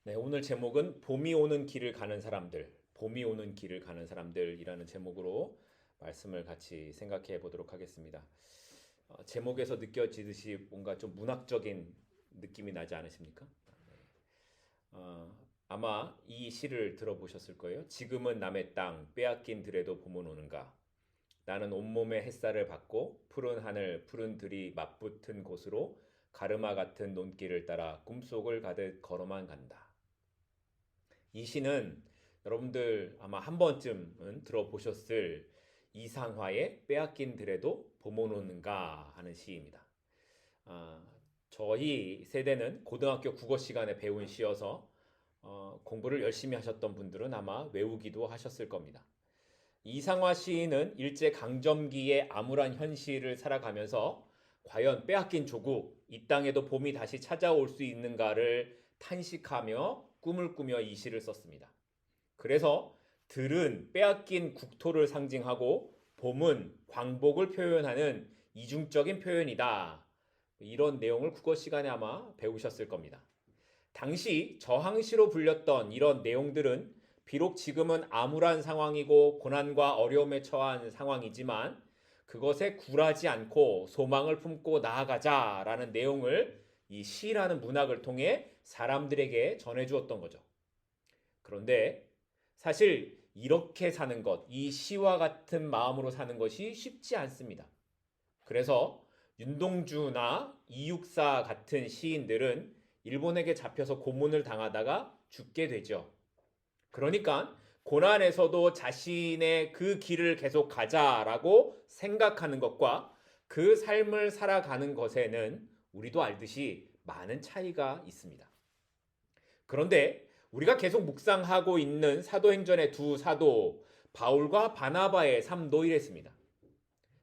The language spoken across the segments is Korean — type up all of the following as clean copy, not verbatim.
네, 오늘 제목은 봄이 오는 길을 가는 사람들, 봄이 오는 길을 가는 사람들이라는 제목으로 말씀을 같이 생각해 보도록 하겠습니다. 제목에서 느껴지듯이 뭔가 좀 문학적인 느낌이 나지 않으십니까? 네. 어, 아마 이 시를 들어보셨을 거예요. 지금은 남의 땅 빼앗긴 들에도 봄은 오는가. 나는 온몸에 햇살을 받고 푸른 하늘, 푸른 들이 맞붙은 곳으로 가르마 같은 논길을 따라 꿈속을 가득 걸어만 간다. 이 시는 여러분들 아마 한 번쯤은 들어보셨을 이상화의 빼앗긴 들에도 봄은 오는가 하는 시입니다. 아, 저희 세대는 고등학교 국어 시간에 배운 시여서 공부를 열심히 하셨던 분들은 아마 외우기도 하셨을 겁니다. 이상화 시인은 일제 강점기의 암울한 현실을 살아가면서 과연 빼앗긴 조국, 이 땅에도 봄이 다시 찾아올 수 있는가를 탄식하며 꿈을 꾸며 이 시를 썼습니다. 그래서 들은 빼앗긴 국토를 상징하고 봄은 광복을 표현하는 이중적인 표현이다. 이런 내용을 국어 시간에 아마 배우셨을 겁니다. 당시 저항시로 불렸던 이런 내용들은 비록 지금은 암울한 상황이고 고난과 어려움에 처한 상황이지만 그것에 굴하지 않고 소망을 품고 나아가자라는 내용을 이 시라는 문학을 통해 사람들에게 전해주었던 거죠. 그런데 사실 이렇게 사는 것, 이 시와 같은 마음으로 사는 것이 쉽지 않습니다. 그래서 윤동주나 이육사 같은 시인들은 일본에게 잡혀서 고문을 당하다가 죽게 되죠. 그러니까 고난에서도 자신의 그 길을 계속 가자라고 생각하는 것과 그 삶을 살아가는 것에는 우리도 알듯이 많은 차이가 있습니다. 그런데 우리가 계속 묵상하고 있는 사도행전의 두 사도 바울과 바나바의 삶도 이랬습니다.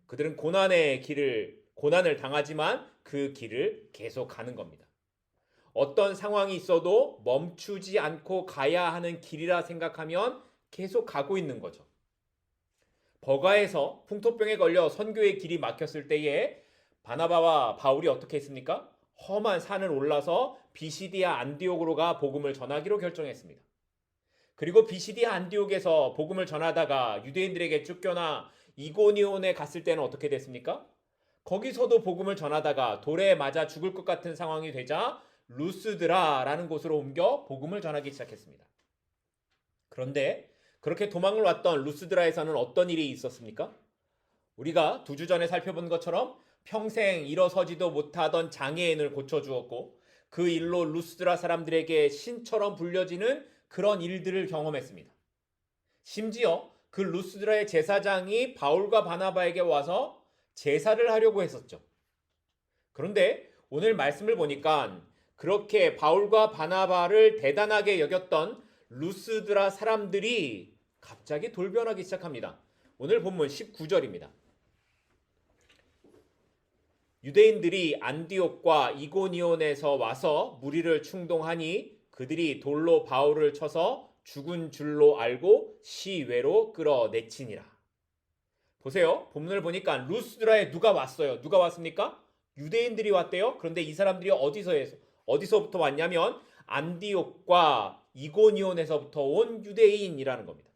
그들은 고난을 당하지만 그 길을 계속 가는 겁니다. 어떤 상황이 있어도 멈추지 않고 가야 하는 길이라 생각하면 계속 가고 있는 거죠. 버가에서 풍토병에 걸려 선교의 길이 막혔을 때에 바나바와 바울이 어떻게 했습니까? 험한 산을 올라서 비시디아 안디옥으로 가 복음을 전하기로 결정했습니다. 그리고 비시디아 안디옥에서 복음을 전하다가 유대인들에게 쫓겨나 이고니온에 갔을 때는 어떻게 됐습니까? 거기서도 복음을 전하다가 돌에 맞아 죽을 것 같은 상황이 되자 루스드라라는 곳으로 옮겨 복음을 전하기 시작했습니다. 그런데 그렇게 도망을 왔던 루스드라에서는 어떤 일이 있었습니까? 우리가 두 주 전에 살펴본 것처럼 평생 일어서지도 못하던 장애인을 고쳐주었고 그 일로 루스드라 사람들에게 신처럼 불려지는 그런 일들을 경험했습니다. 심지어 그 루스드라의 제사장이 바울과 바나바에게 와서 제사를 하려고 했었죠. 그런데 오늘 말씀을 보니까 그렇게 바울과 바나바를 대단하게 여겼던 루스드라 사람들이 갑자기 돌변하기 시작합니다. 오늘 본문 19절입니다. 유대인들이 안디옥과 이고니온에서 와서 무리를 충동하니 그들이 돌로 바울을 쳐서 죽은 줄로 알고 시외로 끌어내치니라. 보세요. 본문을 보니까 루스드라에 누가 왔어요? 누가 왔습니까? 유대인들이 왔대요. 그런데 이 사람들이 어디서부터 왔냐면 안디옥과 이고니온에서부터 온 유대인이라는 겁니다.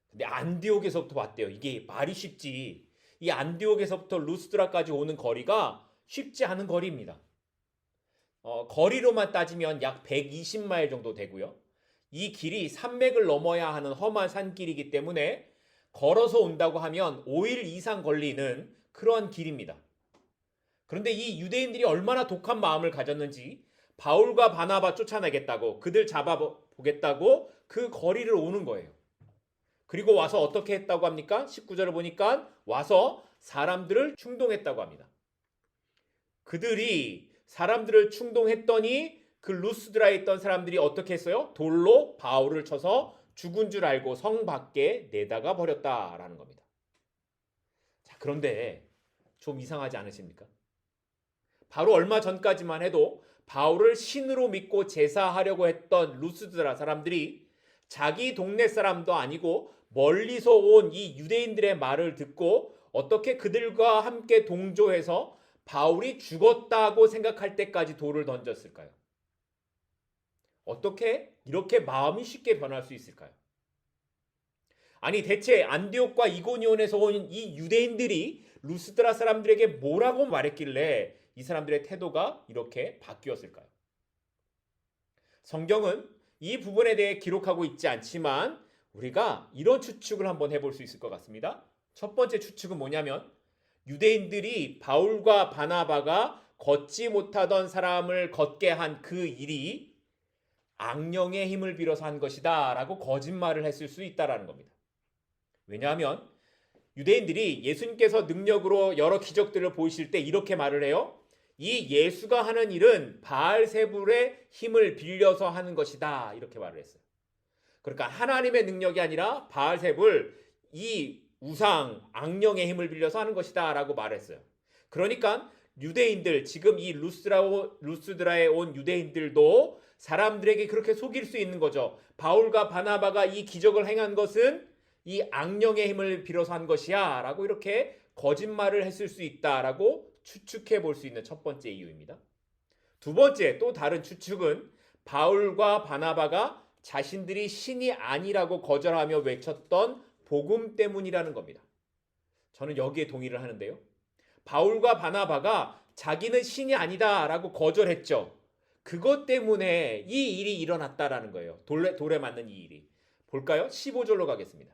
근데 안디옥에서부터 왔대요. 이게 말이 쉽지. 이 안디옥에서부터 루스드라까지 오는 거리가 쉽지 않은 거리입니다. 거리로만 따지면 약 120마일 정도 되고요. 이 길이 산맥을 넘어야 하는 험한 산길이기 때문에 걸어서 온다고 하면 5일 이상 걸리는 그러한 길입니다. 그런데 이 유대인들이 얼마나 독한 마음을 가졌는지 바울과 바나바 쫓아내겠다고 그들 잡아보겠다고 그 거리를 오는 거예요. 그리고 와서 어떻게 했다고 합니까? 19절을 보니까 와서 사람들을 충동했다고 합니다. 그들이 사람들을 충동했더니 그 루스드라에 있던 사람들이 어떻게 했어요? 돌로 바울을 쳐서 죽은 줄 알고 성 밖에 내다가 버렸다라는 겁니다. 자, 그런데 좀 이상하지 않으십니까? 바로 얼마 전까지만 해도 바울을 신으로 믿고 제사하려고 했던 루스드라 사람들이 자기 동네 사람도 아니고 멀리서 온 이 유대인들의 말을 듣고 어떻게 그들과 함께 동조해서 바울이 죽었다고 생각할 때까지 돌을 던졌을까요? 어떻게 이렇게 마음이 쉽게 변할 수 있을까요? 아니 대체 안디옥과 이고니온에서 온 이 유대인들이 루스드라 사람들에게 뭐라고 말했길래 이 사람들의 태도가 이렇게 바뀌었을까요? 성경은 이 부분에 대해 기록하고 있지 않지만 우리가 이런 추측을 한번 해볼 수 있을 것 같습니다. 첫 번째 추측은 뭐냐면 유대인들이 바울과 바나바가 걷지 못하던 사람을 걷게 한 그 일이 악령의 힘을 빌어서 한 것이다 라고 거짓말을 했을 수 있다라는 겁니다. 왜냐하면 유대인들이 예수님께서 능력으로 여러 기적들을 보이실 때 이렇게 말을 해요. 이 예수가 하는 일은 바알세불의 힘을 빌려서 하는 것이다 이렇게 말을 했어요. 그러니까 하나님의 능력이 아니라 바알세불 이 우상 악령의 힘을 빌려서 하는 것이다 라고 말했어요. 그러니까 유대인들 지금 이 루스드라에 온 유대인들도 사람들에게 그렇게 속일 수 있는 거죠. 바울과 바나바가 이 기적을 행한 것은 이 악령의 힘을 빌어서 한 것이야 라고 이렇게 거짓말을 했을 수 있다라고 추측해 볼 수 있는 첫 번째 이유입니다. 두 번째 또 다른 추측은 바울과 바나바가 자신들이 신이 아니라고 거절하며 외쳤던 복음 때문이라는 겁니다. 저는 여기에 동의를 하는데요. 바울과 바나바가 자기는 신이 아니다라고 거절했죠. 그것 때문에 이 일이 일어났다라는 거예요. 돌에 맞는 이 일이. 볼까요? 15절로 가겠습니다.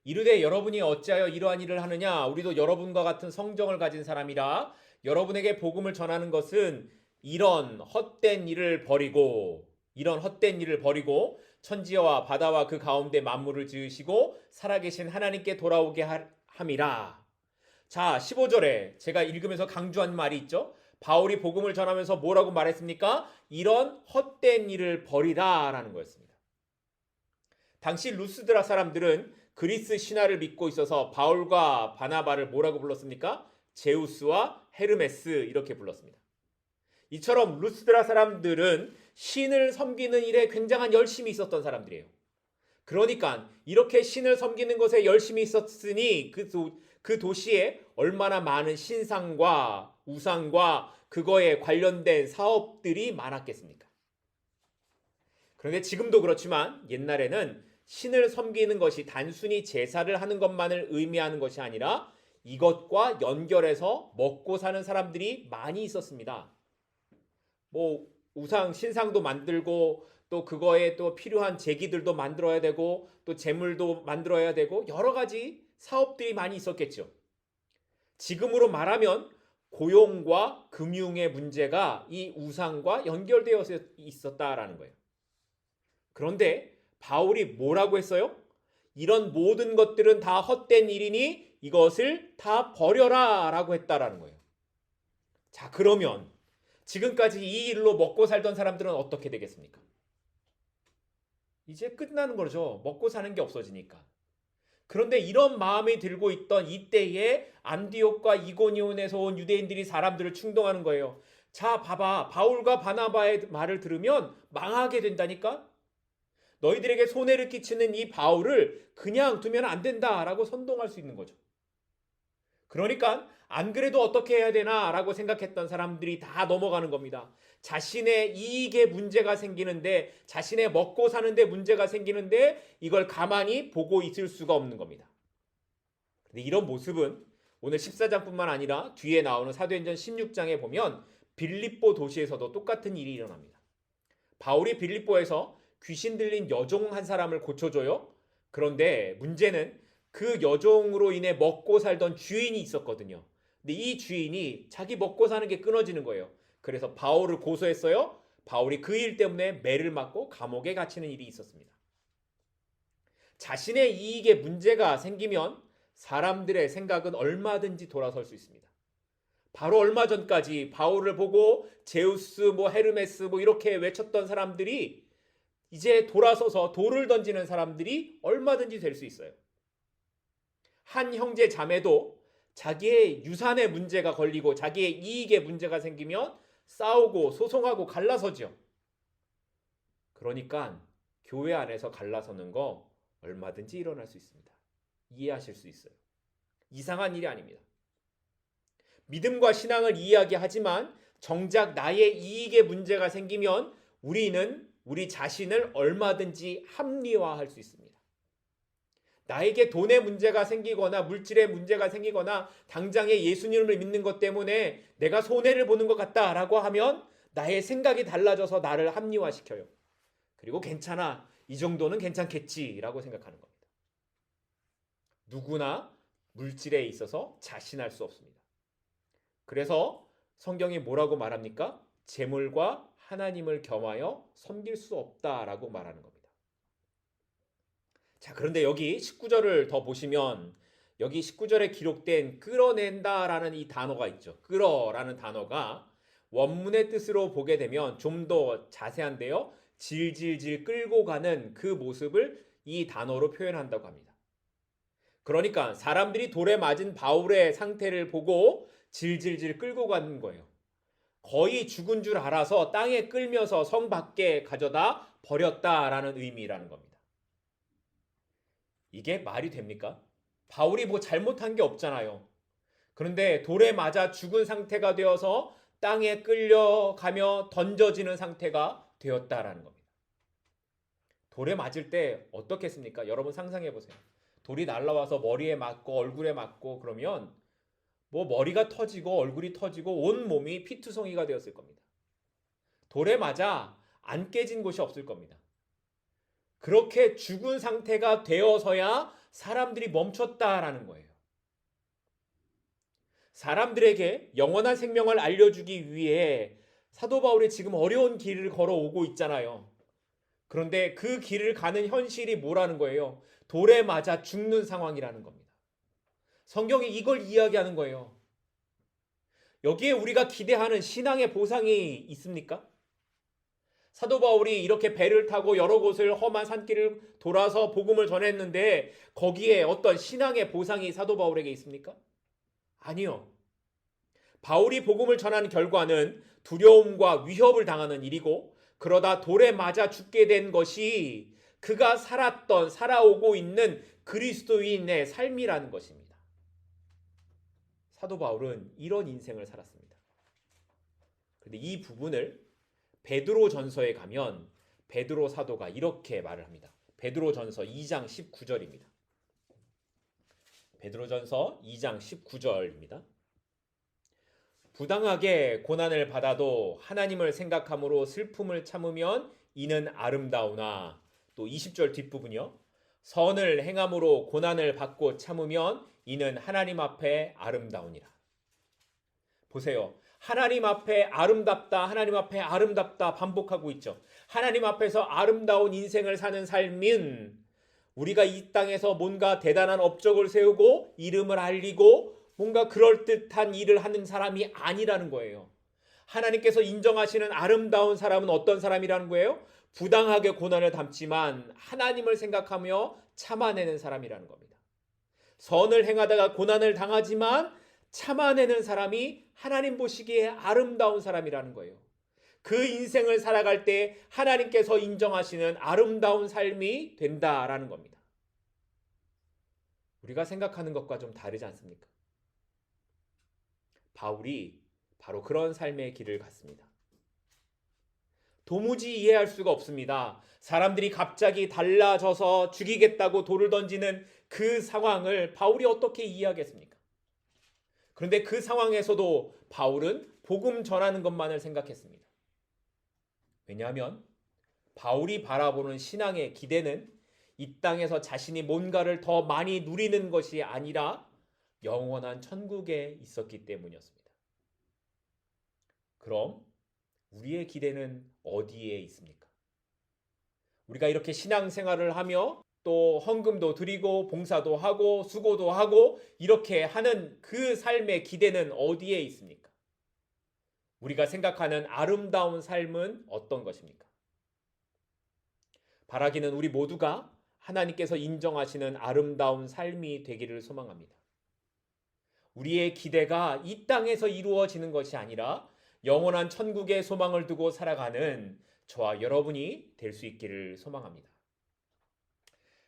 이르되 여러분이 어찌하여 이러한 일을 하느냐? 우리도 여러분과 같은 성정을 가진 사람이라 여러분에게 복음을 전하는 것은 이런 헛된 일을 버리고 천지와 바다와 그 가운데 만물을 지으시고 살아계신 하나님께 돌아오게 함이라. 자, 15절에 제가 읽으면서 강조한 말이 있죠. 바울이 복음을 전하면서 뭐라고 말했습니까? 이런 헛된 일을 버리라 라는 거였습니다. 당시 루스드라 사람들은 그리스 신화를 믿고 있어서 바울과 바나바를 뭐라고 불렀습니까? 제우스와 헤르메스 이렇게 불렀습니다. 이처럼 루스드라 사람들은 신을 섬기는 일에 굉장한 열심이 있었던 사람들이에요. 그러니까 이렇게 신을 섬기는 것에 열심히 있었으니 그 도시에 얼마나 많은 신상과 우상과 그거에 관련된 사업들이 많았겠습니까? 그런데 지금도 그렇지만 옛날에는 신을 섬기는 것이 단순히 제사를 하는 것만을 의미하는 것이 아니라 이것과 연결해서 먹고 사는 사람들이 많이 있었습니다. 뭐 우상 신상도 만들고 또 그거에 또 필요한 제기들도 만들어야 되고 또 재물도 만들어야 되고 여러 가지 사업들이 많이 있었겠죠. 지금으로 말하면 고용과 금융의 문제가 이 우상과 연결되어 있었다라는 거예요. 그런데 바울이 뭐라고 했어요? 이런 모든 것들은 다 헛된 일이니 이것을 다 버려라 라고 했다라는 거예요. 자, 그러면 지금까지 이 일로 먹고 살던 사람들은 어떻게 되겠습니까? 이제 끝나는 거죠. 먹고 사는 게 없어지니까. 그런데 이런 마음이 들고 있던 이때에 안디옥과 이고니온에서 온 유대인들이 사람들을 충동하는 거예요. 자, 봐봐. 바울과 바나바의 말을 들으면 망하게 된다니까? 너희들에게 손해를 끼치는 이 바울을 그냥 두면 안 된다라고 선동할 수 있는 거죠. 그러니까 안 그래도 어떻게 해야 되나라고 생각했던 사람들이 다 넘어가는 겁니다. 자신의 이익에 문제가 생기는데 자신의 먹고 사는데 문제가 생기는데 이걸 가만히 보고 있을 수가 없는 겁니다. 근데 이런 모습은 오늘 14장뿐만 아니라 뒤에 나오는 사도행전 16장에 보면 빌립보 도시에서도 똑같은 일이 일어납니다. 바울이 빌립보에서 귀신 들린 여종 한 사람을 고쳐줘요. 그런데 문제는 그 여종으로 인해 먹고 살던 주인이 있었거든요. 근데 이 주인이 자기 먹고 사는 게 끊어지는 거예요. 그래서 바울을 고소했어요. 바울이 그 일 때문에 매를 맞고 감옥에 갇히는 일이 있었습니다. 자신의 이익에 문제가 생기면 사람들의 생각은 얼마든지 돌아설 수 있습니다. 바로 얼마 전까지 바울을 보고 제우스, 헤르메스 이렇게 외쳤던 사람들이 이제 돌아서서 돌을 던지는 사람들이 얼마든지 될 수 있어요. 한 형제 자매도 자기의 유산에 문제가 걸리고 자기의 이익에 문제가 생기면 싸우고 소송하고 갈라서죠. 그러니까 교회 안에서 갈라서는 거 얼마든지 일어날 수 있습니다. 이해하실 수 있어요. 이상한 일이 아닙니다. 믿음과 신앙을 이야기하지만 정작 나의 이익에 문제가 생기면 우리는 우리 자신을 얼마든지 합리화할 수 있습니다. 나에게 돈의 문제가 생기거나 물질의 문제가 생기거나 당장에 예수님을 믿는 것 때문에 내가 손해를 보는 것 같다라고 하면 나의 생각이 달라져서 나를 합리화시켜요. 그리고 괜찮아, 이 정도는 괜찮겠지라고 생각하는 겁니다. 누구나 물질에 있어서 자신할 수 없습니다. 그래서 성경이 뭐라고 말합니까? 재물과 하나님을 겸하여 섬길 수 없다라고 말하는 겁니다. 자, 그런데 여기 19절을 더 보시면 여기 19절에 기록된 끌어낸다라는 이 단어가 있죠. 끌어라는 단어가 원문의 뜻으로 보게 되면 좀 더 자세한데요. 질질질 끌고 가는 그 모습을 이 단어로 표현한다고 합니다. 그러니까 사람들이 돌에 맞은 바울의 상태를 보고 질질질 끌고 가는 거예요. 거의 죽은 줄 알아서 땅에 끌면서 성 밖에 가져다 버렸다라는 의미라는 겁니다. 이게 말이 됩니까? 바울이 뭐 잘못한 게 없잖아요. 그런데 돌에 맞아 죽은 상태가 되어서 땅에 끌려가며 던져지는 상태가 되었다라는 겁니다. 돌에 맞을 때 어떻겠습니까? 여러분 상상해 보세요. 돌이 날라와서 머리에 맞고 얼굴에 맞고 그러면 뭐 머리가 터지고 얼굴이 터지고 온 몸이 피투성이가 되었을 겁니다. 돌에 맞아 안 깨진 곳이 없을 겁니다. 그렇게 죽은 상태가 되어서야 사람들이 멈췄다라는 거예요. 사람들에게 영원한 생명을 알려주기 위해 사도 바울이 지금 어려운 길을 걸어오고 있잖아요. 그런데 그 길을 가는 현실이 뭐라는 거예요? 돌에 맞아 죽는 상황이라는 겁니다. 성경이 이걸 이야기하는 거예요. 여기에 우리가 기대하는 신앙의 보상이 있습니까? 사도 바울이 이렇게 배를 타고 여러 곳을 험한 산길을 돌아서 복음을 전했는데 거기에 어떤 신앙의 보상이 사도 바울에게 있습니까? 아니요. 바울이 복음을 전하는 결과는 두려움과 위협을 당하는 일이고 그러다 돌에 맞아 죽게 된 것이 그가 살아오고 있는 그리스도인의 삶이라는 것입니다. 사도 바울은 이런 인생을 살았습니다. 그런데 이 부분을 베드로 전서에 가면 베드로 사도가 이렇게 말을 합니다. 베드로 전서 2장 19절입니다. 베드로 전서 2장 19절입니다. 부당하게 고난을 받아도 하나님을 생각함으로 슬픔을 참으면 이는 아름다우나 또 20절 뒷부분이요. 선을 행함으로 고난을 받고 참으면 이는 하나님 앞에 아름다우니라. 보세요. 하나님 앞에 아름답다, 하나님 앞에 아름답다 반복하고 있죠. 하나님 앞에서 아름다운 인생을 사는 삶은 우리가 이 땅에서 뭔가 대단한 업적을 세우고 이름을 알리고 뭔가 그럴듯한 일을 하는 사람이 아니라는 거예요. 하나님께서 인정하시는 아름다운 사람은 어떤 사람이라는 거예요? 부당하게 고난을 담지만 하나님을 생각하며 참아내는 사람이라는 겁니다. 선을 행하다가 고난을 당하지만 참아내는 사람이 하나님 보시기에 아름다운 사람이라는 거예요. 그 인생을 살아갈 때 하나님께서 인정하시는 아름다운 삶이 된다라는 겁니다. 우리가 생각하는 것과 좀 다르지 않습니까? 바울이 바로 그런 삶의 길을 갔습니다. 도무지 이해할 수가 없습니다. 사람들이 갑자기 달라져서 죽이겠다고 돌을 던지는 그 상황을 바울이 어떻게 이해하겠습니까? 그런데 그 상황에서도 바울은 복음 전하는 것만을 생각했습니다. 왜냐하면 바울이 바라보는 신앙의 기대는 이 땅에서 자신이 뭔가를 더 많이 누리는 것이 아니라 영원한 천국에 있었기 때문이었습니다. 그럼 우리의 기대는 어디에 있습니까? 우리가 이렇게 신앙생활을 하며 또 헌금도 드리고 봉사도 하고 수고도 하고 이렇게 하는 그 삶의 기대는 어디에 있습니까? 우리가 생각하는 아름다운 삶은 어떤 것입니까? 바라기는 우리 모두가 하나님께서 인정하시는 아름다운 삶이 되기를 소망합니다. 우리의 기대가 이 땅에서 이루어지는 것이 아니라 영원한 천국의 소망을 두고 살아가는 저와 여러분이 될 수 있기를 소망합니다.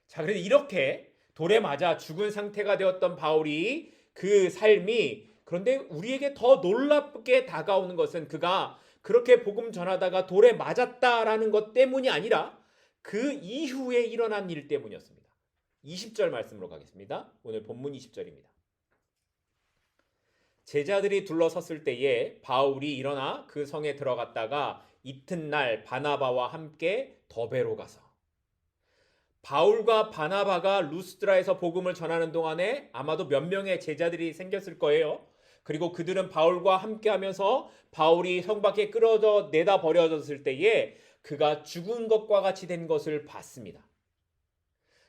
자, 그래서 이렇게 돌에 맞아 죽은 상태가 되었던 바울이 그 삶이 그런데 우리에게 더 놀랍게 다가오는 것은 그가 그렇게 복음 전하다가 돌에 맞았다라는 것 때문이 아니라 그 이후에 일어난 일 때문이었습니다. 20절 말씀으로 가겠습니다. 오늘 본문 20절입니다. 제자들이 둘러섰을 때에 바울이 일어나 그 성에 들어갔다가 이튿날 바나바와 함께 더베로 가서, 바울과 바나바가 루스드라에서 복음을 전하는 동안에 아마도 몇 명의 제자들이 생겼을 거예요. 그리고 그들은 바울과 함께 하면서 바울이 성 밖에 끌어져 내다 버려졌을 때에 그가 죽은 것과 같이 된 것을 봤습니다.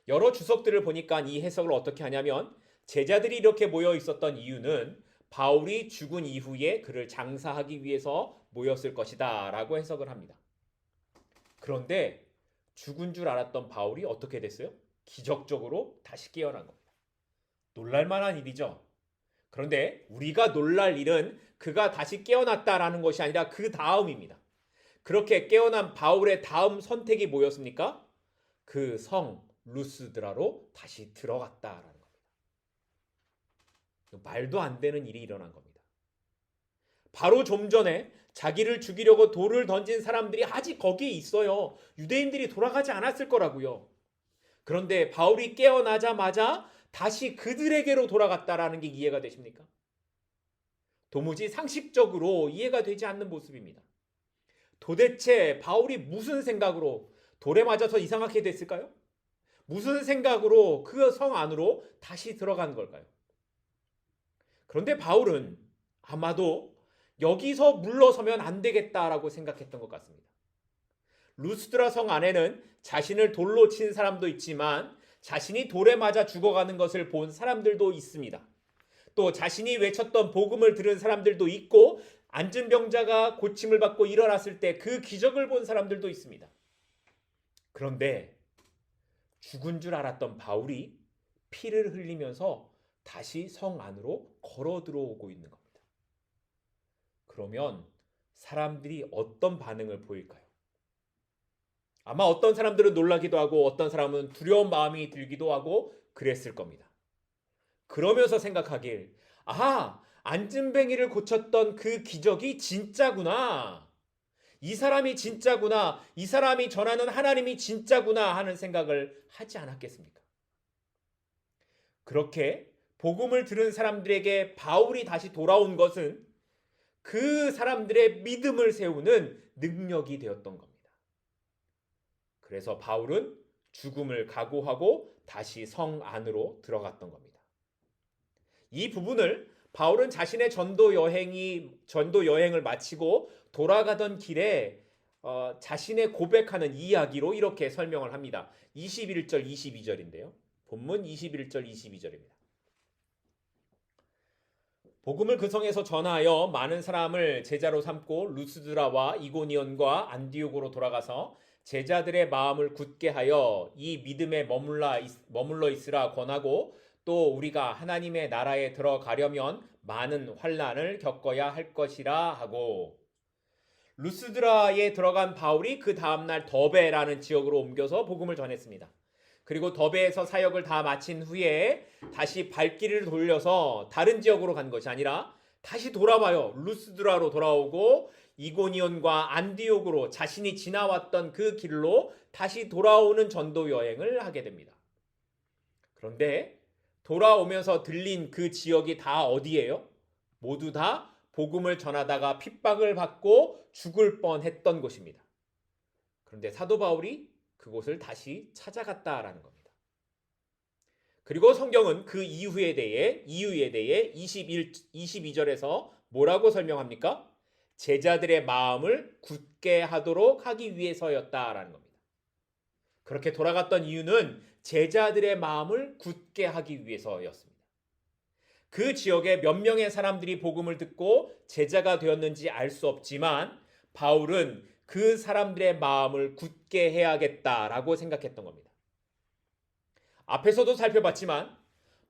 여러 주석들을 보니까 이 해석을 어떻게 하냐면, 제자들이 이렇게 모여 있었던 이유는 바울이 죽은 이후에 그를 장사하기 위해서 모였을 것이다 라고 해석을 합니다. 그런데 죽은 줄 알았던 바울이 어떻게 됐어요? 기적적으로 다시 깨어난 겁니다. 놀랄만한 일이죠. 그런데 우리가 놀랄 일은 그가 다시 깨어났다라는 것이 아니라 그 다음입니다. 그렇게 깨어난 바울의 다음 선택이 뭐였습니까? 그 성 루스드라로 다시 들어갔다라는 겁니다. 말도 안 되는 일이 일어난 겁니다. 바로 좀 전에 자기를 죽이려고 돌을 던진 사람들이 아직 거기에 있어요. 유대인들이 돌아가지 않았을 거라고요. 그런데 바울이 깨어나자마자 다시 그들에게로 돌아갔다라는 게 이해가 되십니까? 도무지 상식적으로 이해가 되지 않는 모습입니다. 도대체 바울이 무슨 생각으로 돌에 맞아서 이상하게 됐을까요? 무슨 생각으로 그 성 안으로 다시 들어간 걸까요? 그런데 바울은 아마도 여기서 물러서면 안 되겠다라고 생각했던 것 같습니다. 루스드라 성 안에는 자신을 돌로 친 사람도 있지만 자신이 돌에 맞아 죽어가는 것을 본 사람들도 있습니다. 또 자신이 외쳤던 복음을 들은 사람들도 있고, 앉은 병자가 고침을 받고 일어났을 때 그 기적을 본 사람들도 있습니다. 그런데 죽은 줄 알았던 바울이 피를 흘리면서 다시 성 안으로 걸어 들어오고 있는 겁니다. 그러면 사람들이 어떤 반응을 보일까요? 아마 어떤 사람들은 놀라기도 하고 어떤 사람은 두려운 마음이 들기도 하고 그랬을 겁니다. 그러면서 생각하길, 안진뱅이를 고쳤던 그 기적이 진짜구나. 이 사람이 진짜구나. 이 사람이 전하는 하나님이 진짜구나 하는 생각을 하지 않았겠습니까? 그렇게 복음을 들은 사람들에게 바울이 다시 돌아온 것은 그 사람들의 믿음을 세우는 능력이 되었던 겁니다. 그래서 바울은 죽음을 각오하고 다시 성 안으로 들어갔던 겁니다. 이 부분을 바울은 자신의 전도 여행을 마치고 돌아가던 길에 자신의 고백하는 이야기로 이렇게 설명을 합니다. 21절 22절인데요. 본문 21절 22절입니다. 복음을 그 성에서 전하여 많은 사람을 제자로 삼고 루스드라와 이고니온과 안디옥으로 돌아가서 제자들의 마음을 굳게 하여 이 믿음에 머물러 있으라 권하고, 또 우리가 하나님의 나라에 들어가려면 많은 환난을 겪어야 할 것이라 하고, 루스드라에 들어간 바울이 그 다음날 더베라는 지역으로 옮겨서 복음을 전했습니다. 그리고 더베에서 사역을 다 마친 후에 다시 발길을 돌려서 다른 지역으로 간 것이 아니라 다시 돌아와요. 루스드라로 돌아오고 이고니온과 안디옥으로 자신이 지나왔던 그 길로 다시 돌아오는 전도 여행을 하게 됩니다. 그런데 돌아오면서 들린 그 지역이 다 어디예요? 모두 다 복음을 전하다가 핍박을 받고 죽을 뻔했던 곳입니다. 그런데 사도 바울이 그곳을 다시 찾아갔다라는 겁니다. 그리고 성경은 그 이유에 대해 22절에서 뭐라고 설명합니까? 제자들의 마음을 굳게 하도록 하기 위해서였다라는 겁니다. 그렇게 돌아갔던 이유는 제자들의 마음을 굳게 하기 위해서였습니다. 그 지역에 몇 명의 사람들이 복음을 듣고 제자가 되었는지 알 수 없지만 바울은 그 사람들의 마음을 굳게 해야겠다라고 생각했던 겁니다. 앞에서도 살펴봤지만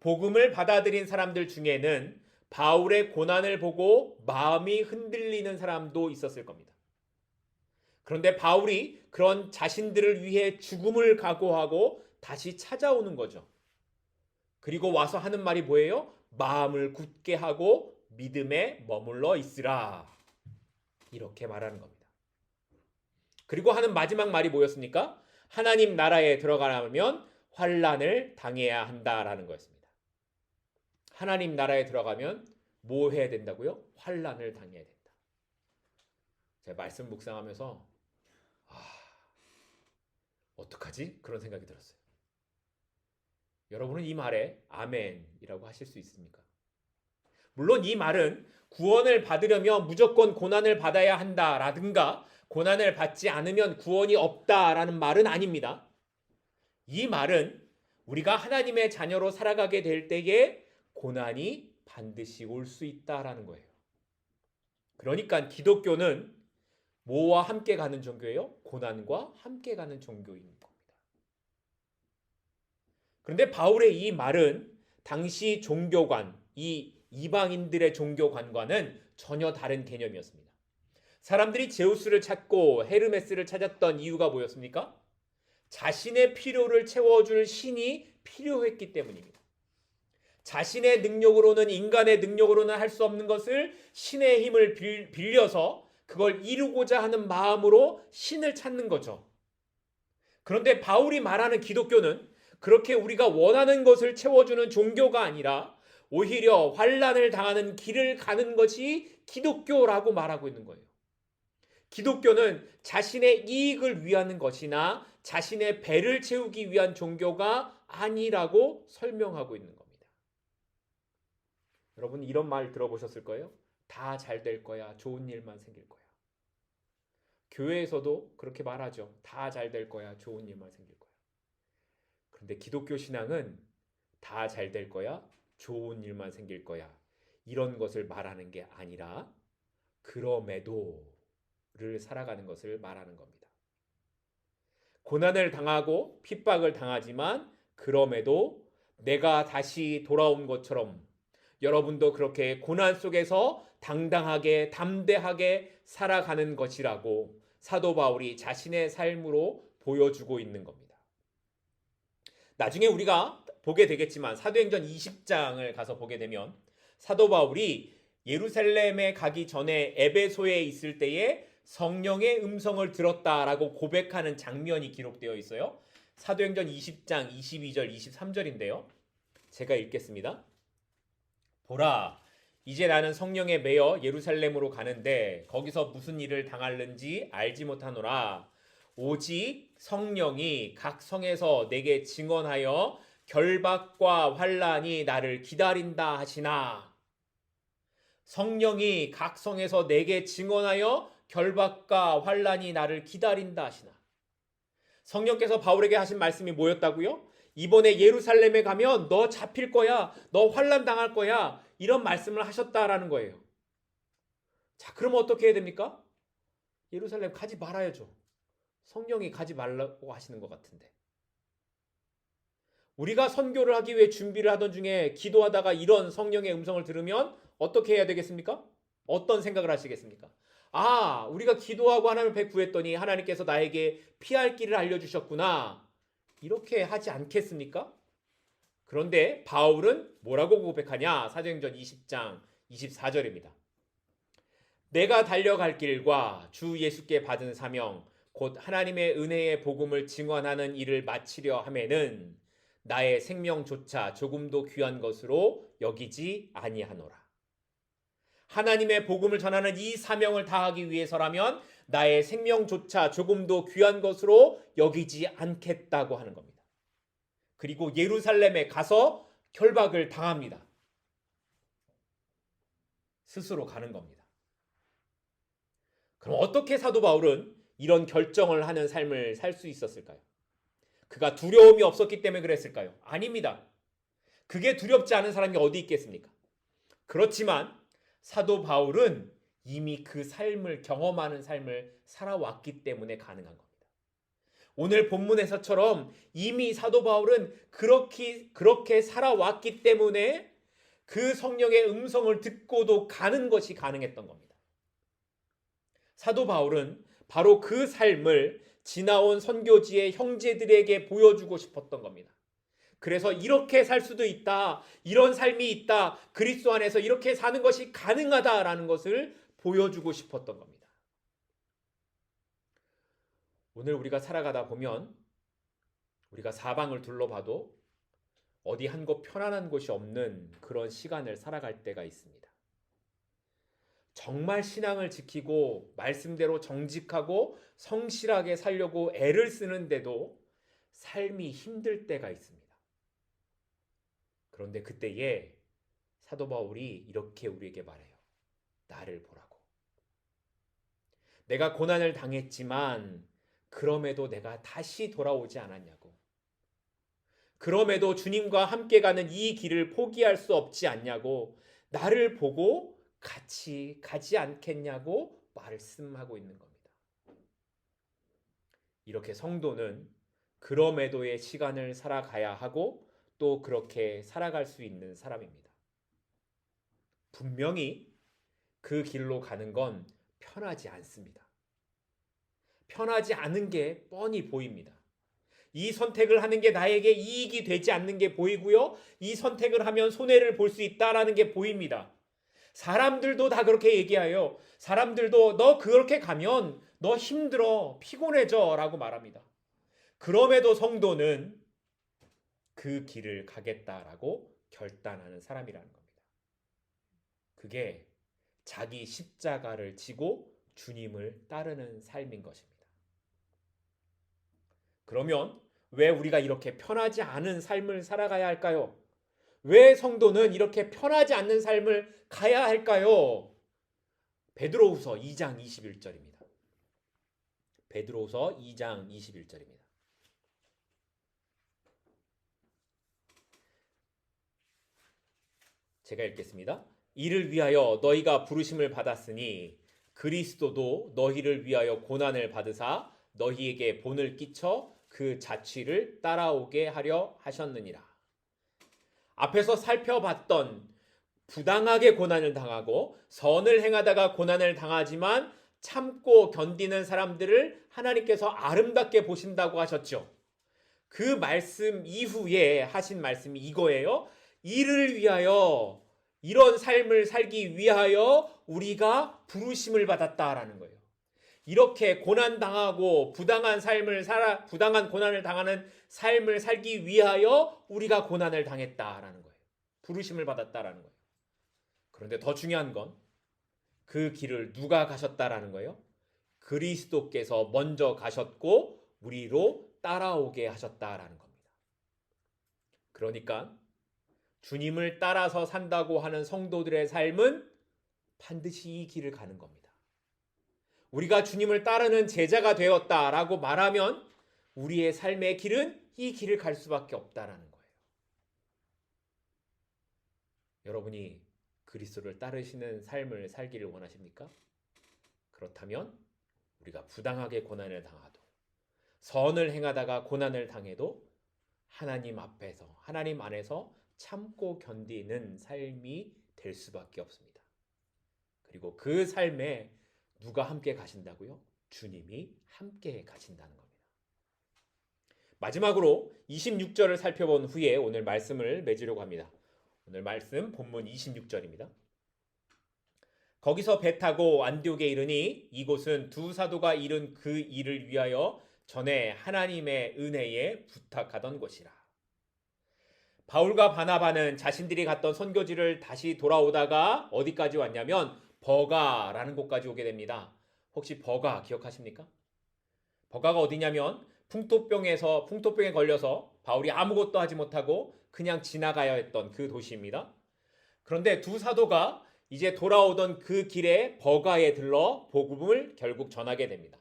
복음을 받아들인 사람들 중에는 바울의 고난을 보고 마음이 흔들리는 사람도 있었을 겁니다. 그런데 바울이 그런 자신들을 위해 죽음을 각오하고 다시 찾아오는 거죠. 그리고 와서 하는 말이 뭐예요? 마음을 굳게 하고 믿음에 머물러 있으라. 이렇게 말하는 겁니다. 그리고 하는 마지막 말이 뭐였습니까? 하나님 나라에 들어가려면 환난을 당해야 한다라는 거였습니다. 하나님 나라에 들어가면 뭐 해야 된다고요? 환난을 당해야 된다. 제가 말씀 묵상하면서 어떡하지? 그런 생각이 들었어요. 여러분은 이 말에 아멘이라고 하실 수 있습니까? 물론 이 말은 구원을 받으려면 무조건 고난을 받아야 한다라든가 고난을 받지 않으면 구원이 없다라는 말은 아닙니다. 이 말은 우리가 하나님의 자녀로 살아가게 될 때에 고난이 반드시 올 수 있다라는 거예요. 그러니까 기독교는 뭐와 함께 가는 종교예요? 고난과 함께 가는 종교인 겁니다. 그런데 바울의 이 말은 당시 종교관, 이 이방인들의 종교관과는 전혀 다른 개념이었습니다. 사람들이 제우스를 찾고 헤르메스를 찾았던 이유가 뭐였습니까? 자신의 필요를 채워줄 신이 필요했기 때문입니다. 자신의 능력으로는, 인간의 능력으로는 할 수 없는 것을 신의 힘을 빌려서 그걸 이루고자 하는 마음으로 신을 찾는 거죠. 그런데 바울이 말하는 기독교는 그렇게 우리가 원하는 것을 채워주는 종교가 아니라 오히려 환난을 당하는 길을 가는 것이 기독교라고 말하고 있는 거예요. 기독교는 자신의 이익을 위한 것이나 자신의 배를 채우기 위한 종교가 아니라고 설명하고 있는 겁니다. 여러분 이런 말 들어보셨을 거예요? 다 잘 될 거야. 좋은 일만 생길 거야. 교회에서도 그렇게 말하죠. 다 잘 될 거야. 좋은 일만 생길 거야. 그런데 기독교 신앙은 다 잘 될 거야. 좋은 일만 생길 거야. 이런 것을 말하는 게 아니라 그럼에도를 살아가는 것을 말하는 겁니다. 고난을 당하고 핍박을 당하지만 그럼에도 내가 다시 돌아온 것처럼 여러분도 그렇게 고난 속에서 당당하게 담대하게 살아가는 것이라고 사도 바울이 자신의 삶으로 보여주고 있는 겁니다. 나중에 우리가 보게 되겠지만 사도행전 20장을 가서 보게 되면 사도 바울이 예루살렘에 가기 전에 에베소에 있을 때에 성령의 음성을 들었다라고 고백하는 장면이 기록되어 있어요. 사도행전 20장 22절 23절인데요. 제가 읽겠습니다. 보라, 이제 나는 성령에 매여 예루살렘으로 가는데 거기서 무슨 일을 당할는지 알지 못하노라. 오직 성령이 각 성에서 내게 증언하여 결박과 환난이 나를 기다린다 하시나. 성령이 각 성에서 내게 증언하여 결박과 환난이 나를 기다린다 하시나. 성령께서 바울에게 하신 말씀이 뭐였다고요? 이번에 예루살렘에 가면 너 잡힐 거야. 너 환난 당할 거야. 이런 말씀을 하셨다라는 거예요. 자, 그럼 어떻게 해야 됩니까? 예루살렘 가지 말아야죠. 성령이 가지 말라고 하시는 것 같은데. 우리가 선교를 하기 위해 준비를 하던 중에 기도하다가 이런 성령의 음성을 들으면 어떻게 해야 되겠습니까? 어떤 생각을 하시겠습니까? 아, 우리가 기도하고 하나님을 배 구했더니 하나님께서 나에게 피할 길을 알려주셨구나. 이렇게 하지 않겠습니까? 그런데 바울은 뭐라고 고백하냐? 사도행전 20장 24절입니다. 내가 달려갈 길과 주 예수께 받은 사명 곧 하나님의 은혜의 복음을 증언하는 일을 마치려 하면은 나의 생명조차 조금도 귀한 것으로 여기지 아니하노라. 하나님의 복음을 전하는 이 사명을 다하기 위해서라면 나의 생명조차 조금도 귀한 것으로 여기지 않겠다고 하는 겁니다. 그리고 예루살렘에 가서 결박을 당합니다. 스스로 가는 겁니다. 그럼 어떻게 사도 바울은 이런 결정을 하는 삶을 살 수 있었을까요? 그가 두려움이 없었기 때문에 그랬을까요? 아닙니다. 그게 두렵지 않은 사람이 어디 있겠습니까? 그렇지만 사도 바울은 이미 그 삶을 경험하는 삶을 살아왔기 때문에 가능한 겁니다. 오늘 본문에서처럼 이미 사도 바울은 그렇게 살아왔기 때문에 그 성령의 음성을 듣고도 가는 것이 가능했던 겁니다. 사도 바울은 바로 그 삶을 지나온 선교지의 형제들에게 보여주고 싶었던 겁니다. 그래서 이렇게 살 수도 있다. 이런 삶이 있다. 그리스도 안에서 이렇게 사는 것이 가능하다라는 것을 보여주고 싶었던 겁니다. 오늘 우리가 살아가다 보면 우리가 사방을 둘러봐도 어디 한 곳 편안한 곳이 없는 그런 시간을 살아갈 때가 있습니다. 정말 신앙을 지키고 말씀대로 정직하고 성실하게 살려고 애를 쓰는데도 삶이 힘들 때가 있습니다. 그런데 그때에 사도 바울이 이렇게 우리에게 말해요. 나를 보라고. 내가 고난을 당했지만 그럼에도 내가 다시 돌아오지 않았냐고. 그럼에도 주님과 함께 가는 이 길을 포기할 수 없지 않냐고. 나를 보고 같이 가지 않겠냐고 말씀하고 있는 겁니다. 이렇게 성도는 그럼에도의 시간을 살아가야 하고 또 그렇게 살아갈 수 있는 사람입니다. 분명히 그 길로 가는 건 편하지 않습니다. 편하지 않은 게 뻔히 보입니다. 이 선택을 하는 게 나에게 이익이 되지 않는 게 보이고요. 이 선택을 하면 손해를 볼 수 있다라는 게 보입니다. 사람들도 다 그렇게 얘기해요. 사람들도 너 그렇게 가면 너 힘들어, 피곤해져 라고 말합니다. 그럼에도 성도는 그 길을 가겠다라고 결단하는 사람이라는 겁니다. 그게 자기 십자가를 지고 주님을 따르는 삶인 것입니다. 그러면 왜 우리가 이렇게 편하지 않은 삶을 살아가야 할까요? 왜 성도는 이렇게 편하지 않는 삶을 가야 할까요? 베드로후서 2장 21절입니다. 베드로후서 2장 21절입니다. 제가 읽겠습니다. 이를 위하여 너희가 부르심을 받았으니 그리스도도 너희를 위하여 고난을 받으사 너희에게 본을 끼쳐 그 자취를 따라오게 하려 하셨느니라. 앞에서 살펴봤던 부당하게 고난을 당하고 선을 행하다가 고난을 당하지만 참고 견디는 사람들을 하나님께서 아름답게 보신다고 하셨죠. 그 말씀 이후에 하신 말씀이 이거예요. 이를 위하여, 이런 삶을 살기 위하여 우리가 부르심을 받았다라는 거예요. 이렇게 고난당하고 부당한 고난을 당하는 삶을 살기 위하여 우리가 고난을 당했다라는 거예요. 부르심을 받았다라는 거예요. 그런데 더 중요한 건 그 길을 누가 가셨다라는 거예요? 그리스도께서 먼저 가셨고 우리로 따라오게 하셨다라는 겁니다. 그러니까 주님을 따라서 산다고 하는 성도들의 삶은 반드시 이 길을 가는 겁니다. 우리가 주님을 따르는 제자가 되었다라고 말하면 우리의 삶의 길은 이 길을 갈 수밖에 없다라는 거예요. 여러분이 그리스도를 따르시는 삶을 살기를 원하십니까? 그렇다면 우리가 부당하게 고난을 당하도 선을 행하다가 고난을 당해도 하나님 앞에서, 하나님 안에서 참고 견디는 삶이 될 수밖에 없습니다. 그리고 그 삶에 누가 함께 가신다고요? 주님이 함께 가신다는 겁니다. 마지막으로 26절을 살펴본 후에 오늘 말씀을 맺으려고 합니다. 오늘 말씀 본문 26절입니다. 거기서 배 타고 안디옥에 이르니 이곳은 두 사도가 이룬 그 일을 위하여 전에 하나님의 은혜에 부탁하던 곳이라. 바울과 바나바는 자신들이 갔던 선교지를 다시 돌아오다가 어디까지 왔냐면 버가라는 곳까지 오게 됩니다. 혹시 버가 기억하십니까? 버가가 어디냐면 풍토병에 걸려서 바울이 아무것도 하지 못하고 그냥 지나가야 했던 그 도시입니다. 그런데 두 사도가 이제 돌아오던 그 길에 버가에 들러 복음을 결국 전하게 됩니다.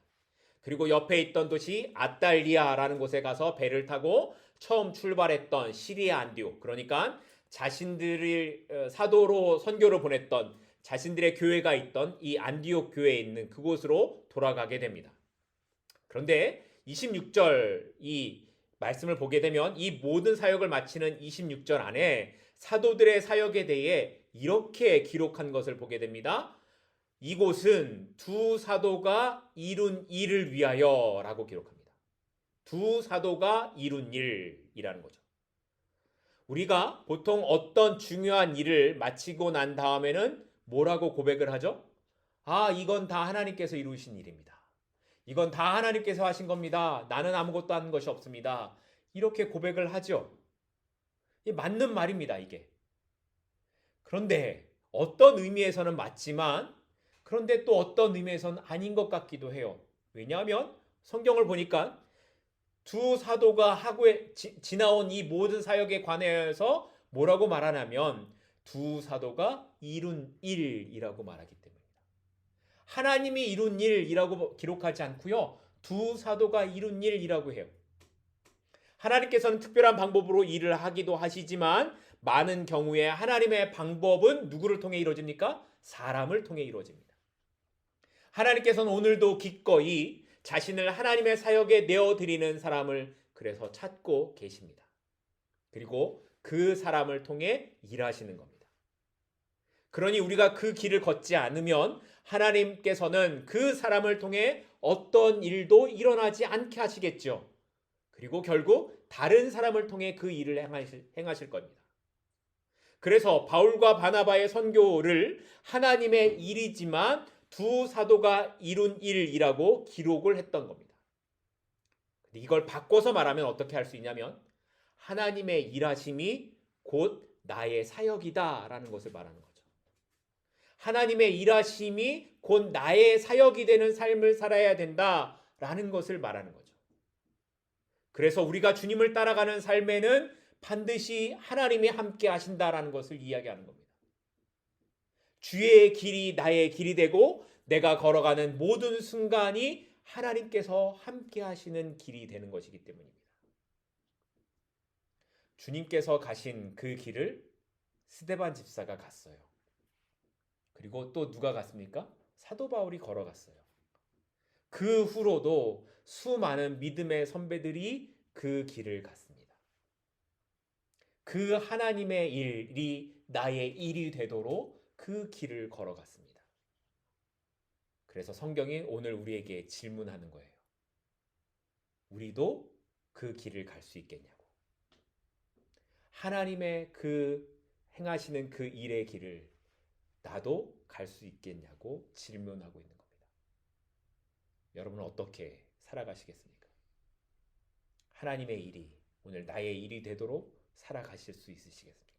그리고 옆에 있던 도시 아달리아라는 곳에 가서 배를 타고 처음 출발했던 시리아 안디옥, 그러니까 자신들을 사도로 선교를 보냈던 자신들의 교회가 있던 이 안디옥 교회에 있는 그곳으로 돌아가게 됩니다. 그런데 26절 이 말씀을 보게 되면 이 모든 사역을 마치는 26절 안에 사도들의 사역에 대해 이렇게 기록한 것을 보게 됩니다. 이곳은 두 사도가 이룬 일을 위하여 라고 기록합니다. 두 사도가 이룬 일이라는 거죠. 우리가 보통 어떤 중요한 일을 마치고 난 다음에는 뭐라고 고백을 하죠? 아, 이건 다 하나님께서 이루신 일입니다. 이건 다 하나님께서 하신 겁니다. 나는 아무것도 한 것이 없습니다. 이렇게 고백을 하죠. 이게 맞는 말입니다, 이게. 그런데 어떤 의미에서는 맞지만 그런데 또 어떤 의미에서는 아닌 것 같기도 해요. 왜냐하면 성경을 보니까 두 사도가 지나온 이 모든 사역에 관해서 뭐라고 말하냐면 두 사도가 이룬 일이라고 말하기 때문입니다. 하나님이 이룬 일이라고 기록하지 않고요. 두 사도가 이룬 일이라고 해요. 하나님께서는 특별한 방법으로 일을 하기도 하시지만 많은 경우에 하나님의 방법은 누구를 통해 이루어집니까? 사람을 통해 이루어집니다. 하나님께서는 오늘도 기꺼이 자신을 하나님의 사역에 내어드리는 사람을 그래서 찾고 계십니다. 그리고 그 사람을 통해 일하시는 겁니다. 그러니 우리가 그 길을 걷지 않으면 하나님께서는 그 사람을 통해 어떤 일도 일어나지 않게 하시겠죠. 그리고 결국 다른 사람을 통해 그 일을 행하실 겁니다. 그래서 바울과 바나바의 선교를 하나님의 일이지만 두 사도가 이룬 일이라고 기록을 했던 겁니다. 이걸 바꿔서 말하면 어떻게 할 수 있냐면 하나님의 일하심이 곧 나의 사역이다라는 것을 말하는 거죠. 하나님의 일하심이 곧 나의 사역이 되는 삶을 살아야 된다라는 것을 말하는 거죠. 그래서 우리가 주님을 따라가는 삶에는 반드시 하나님이 함께 하신다라는 것을 이야기하는 겁니다. 주의 길이 나의 길이 되고 내가 걸어가는 모든 순간이 하나님께서 함께 하시는 길이 되는 것이기 때문입니다. 주님께서 가신 그 길을 스데반 집사가 갔어요. 그리고 또 누가 갔습니까? 사도 바울이 걸어갔어요. 그 후로도 수많은 믿음의 선배들이 그 길을 갔습니다. 그 하나님의 일이 나의 일이 되도록 그 길을 걸어갔습니다. 그래서 성경이 오늘 우리에게 질문하는 거예요. 우리도 그 길을 갈 수 있겠냐고. 하나님의 그 행하시는 그 일의 길을 나도 갈 수 있겠냐고 질문하고 있는 겁니다. 여러분은 어떻게 살아가시겠습니까? 하나님의 일이 오늘 나의 일이 되도록 살아가실 수 있으시겠습니까?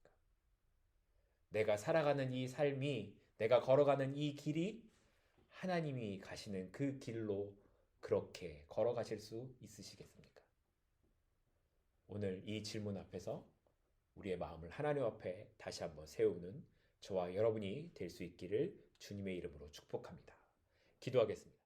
내가 살아가는 이 삶이, 내가 걸어가는 이 길이 하나님이 가시는 그 길로 그렇게 걸어가실 수 있으시겠습니까? 오늘 이 질문 앞에서 우리의 마음을 하나님 앞에 다시 한번 세우는 저와 여러분이 될 수 있기를 주님의 이름으로 축복합니다. 기도하겠습니다.